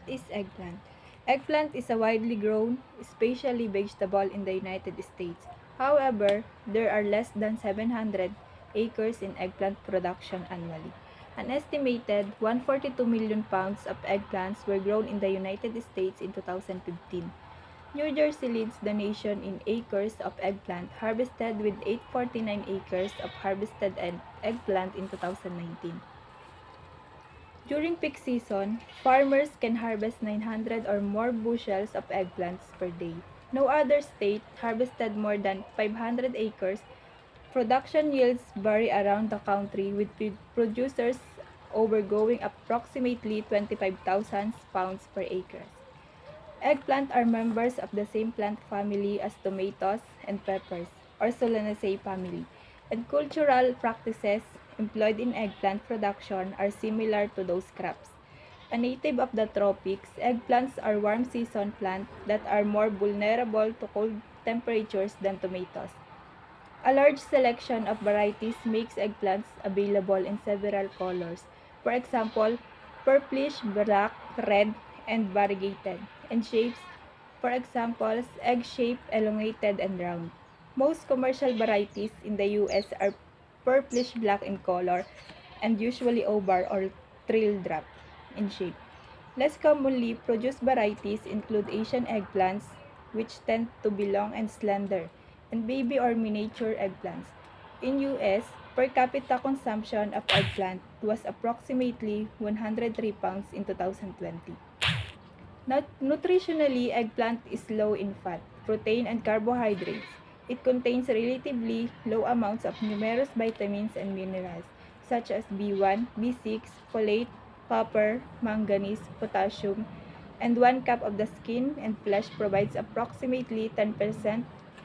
Is eggplant? Eggplant is a widely grown, especially vegetable in the United States. However, there are less than 700 acres in eggplant production annually. An estimated 142 million pounds of eggplants were grown in the United States in 2015. New Jersey leads the nation in acres of eggplant harvested with 849 acres of harvested eggplant in 2019. During peak season, farmers can harvest 900 or more bushels of eggplants per day. No other state harvested more than 500 acres. Production yields vary around the country, with producers overgoing approximately 25,000 pounds per acre. Eggplant are members of the same plant family as tomatoes and peppers, or Solanaceae family, and cultural practices employed in eggplant production are similar to those crops. A native of the tropics, eggplants are warm season plants that are more vulnerable to cold temperatures than tomatoes. A large selection of varieties makes eggplants available in several colors. For example, purplish, black, red, and variegated, and shapes, for example, egg-shaped, elongated, and round. Most commercial varieties in the U.S. are purplish-black in color and usually oval or trill drop in shape. Less commonly produced varieties include Asian eggplants, which tend to be long and slender, and baby or miniature eggplants. In U.S., per capita consumption of eggplant was approximately 103 pounds in 2020. Nutritionally, eggplant is low in fat, protein, and carbohydrates. It contains relatively low amounts of numerous vitamins and minerals, such as B1, B6, folate, copper, manganese, potassium, and 1 cup of the skin and flesh provides approximately 10%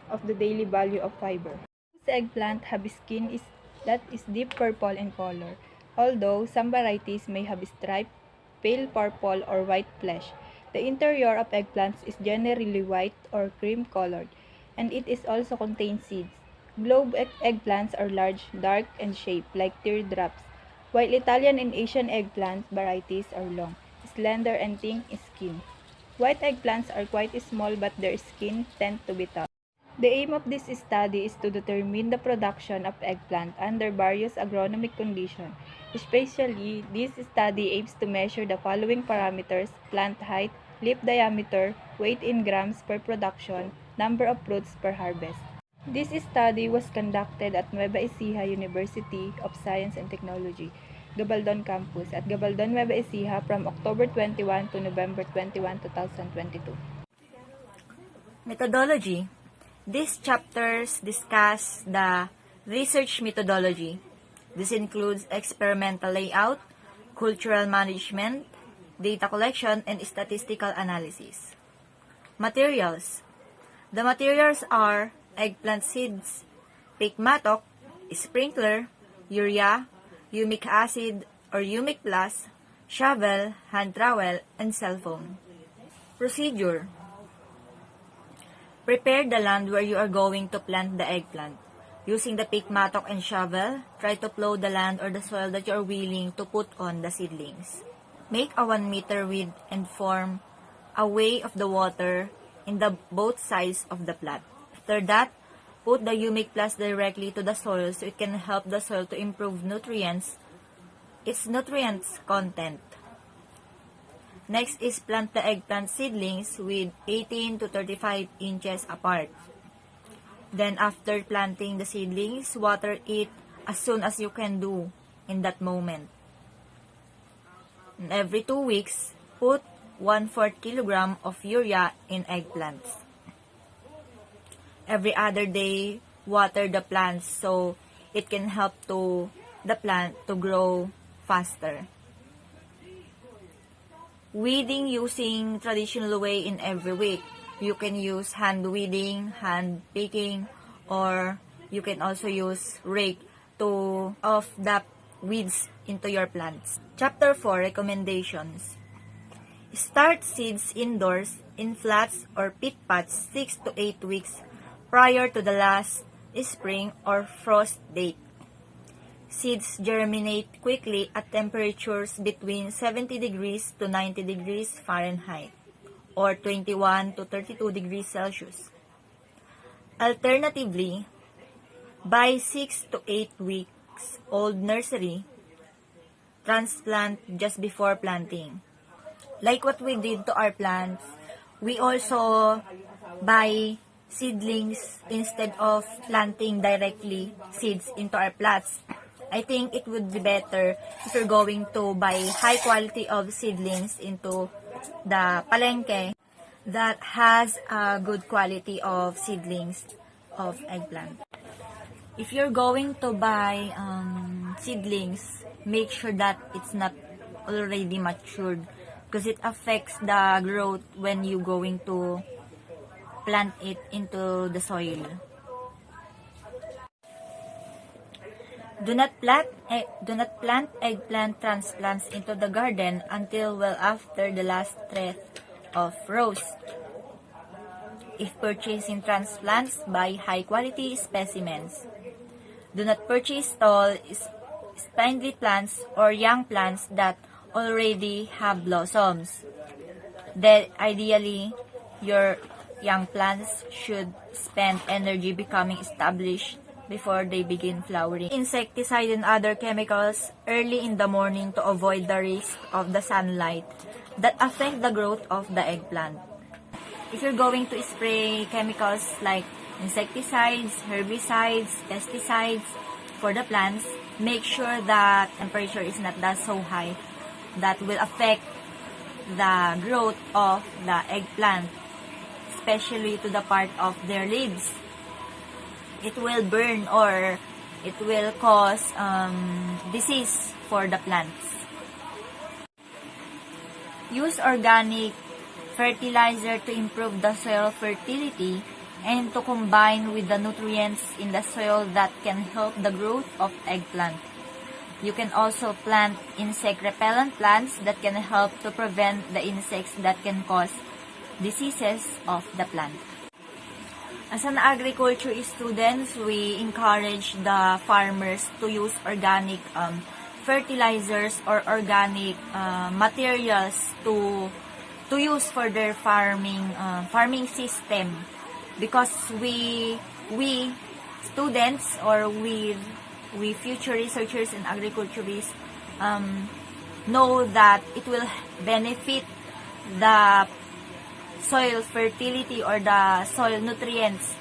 of the daily value of fiber. This eggplant have skin that is deep purple in color, although some varieties may have striped, pale purple, or white flesh. The interior of eggplants is generally white or cream colored, and it is also contains seeds. Globe eggplants are large, dark, and shaped like teardrops, while Italian and Asian eggplant varieties are long, slender, and thin skin. White eggplants are quite small, but their skin tend to be tough. The aim of this study is to determine the production of eggplant under various agronomic conditions. Especially, this study aims to measure the following parameters: plant height, leaf diameter, weight in grams per production, number of fruits per harvest. This study was conducted at Nueva Ecija University of Science and Technology, Gabaldon campus at Gabaldon, Nueva Ecija from October 21 to November 21, 2022. Methodology. These chapters discuss the research methodology. This includes experimental layout, cultural management, data collection, and statistical analysis. Materials. The materials are eggplant seeds, pig mattock, sprinkler, urea, humic acid or humic plus, shovel, hand trowel, and cell phone. Procedure. Prepare the land where you are going to plant the eggplant. Using the pick mattock and shovel, try to plow the land or the soil that you are willing to put on the seedlings. Make a 1 meter width and form a way of the water in the both sides of the plant. After that, put the humic plus directly to the soil so it can help the soil to improve its nutrients content. Next is plant the eggplant seedlings with 18 to 35 inches apart. Then after planting the seedlings, water it as soon as you can do in that moment. And every 2 weeks, put 1/4 kilogram of urea in eggplants. Every other day, water the plants so it can help to the plant to grow faster. Weeding using traditional way in every week. You can use hand weeding, hand picking, or you can also use rake to off the weeds into your plants. Chapter 4, Recommendations. Start seeds indoors in flats or pit pots 6 to 8 weeks prior to the last spring or frost date. Seeds germinate quickly at temperatures between 70 degrees to 90 degrees Fahrenheit or 21 to 32 degrees Celsius. Alternatively, buy 6 to 8 weeks old nursery, transplant just before planting. Like what we did to our plants, we also buy seedlings instead of planting directly seeds into our plants. I think it would be better if you're going to buy high quality of seedlings into the palengke that has a good quality of seedlings of eggplant. If you're going to buy seedlings, make sure that it's not already matured because it affects the growth when you're going to plant it into the soil. Do not plant eggplant transplants into the garden until well after the last thread of rows. If purchasing transplants, buy high quality specimens. Do not purchase tall, spindly plants or young plants that already have blossoms. Then ideally, your young plants should spend energy becoming established before they begin flowering. Insecticide and other chemicals early in the morning to avoid the risk of the sunlight that affect the growth of the eggplant. If you're going to spray chemicals like insecticides, herbicides, pesticides for the plants, make sure that temperature is not that so high that will affect the growth of the eggplant, especially to the part of their leaves. It will burn or it will cause disease for the plants. Use organic fertilizer to improve the soil fertility and to combine with the nutrients in the soil that can help the growth of eggplant. You can also plant insect repellent plants that can help to prevent the insects that can cause diseases of the plant. As an agriculture students, we encourage the farmers to use organic fertilizers or organic materials to use for their farming system, because we students or we future researchers and agriculturists know that it will benefit the soil fertility or the soil nutrients,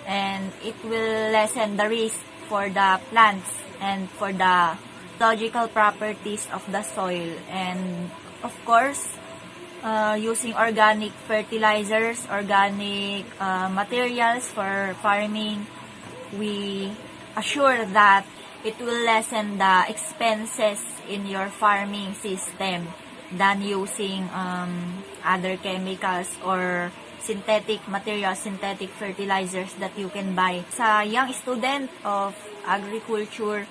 and it will lessen the risk for the plants and for the ecological properties of the soil. And of course, using organic fertilizers, organic materials for farming, we assure that it will lessen the expenses in your farming system than using other chemicals or synthetic materials, synthetic fertilizers that you can buy. Sa young student of agriculture,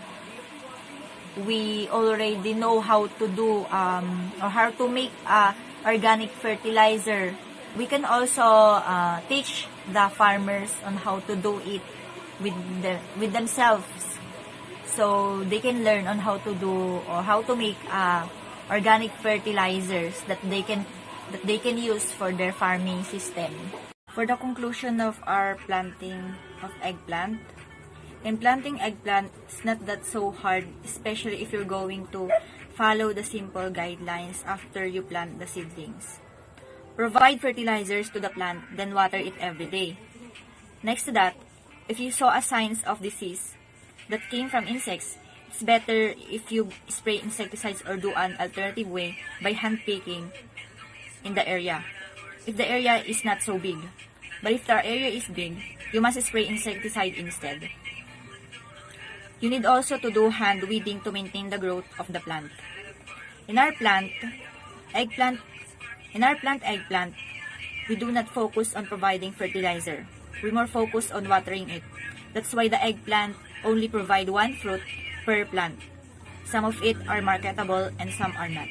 we already know how to do or how to make organic fertilizer. We can also teach the farmers on how to do it with themselves, so they can learn on how to do or how to make organic fertilizers that they can use for their farming system. For the conclusion of our planting of eggplant, in planting eggplant, it's not that so hard, especially if you're going to follow the simple guidelines after you plant the seedlings. Provide fertilizers to the plant, then water it every day. Next to that, if you saw a signs of disease that came from insects, it's better if you spray insecticides or do an alternative way by hand picking in the area, if the area is not so big. But if the area is big, you must spray insecticide instead. You need also to do hand weeding to maintain the growth of the plant. In our plant eggplant, we do not focus on providing fertilizer. We more focus on watering it. That's why the eggplant only provide one fruit per plant. Some of it are marketable and some are not.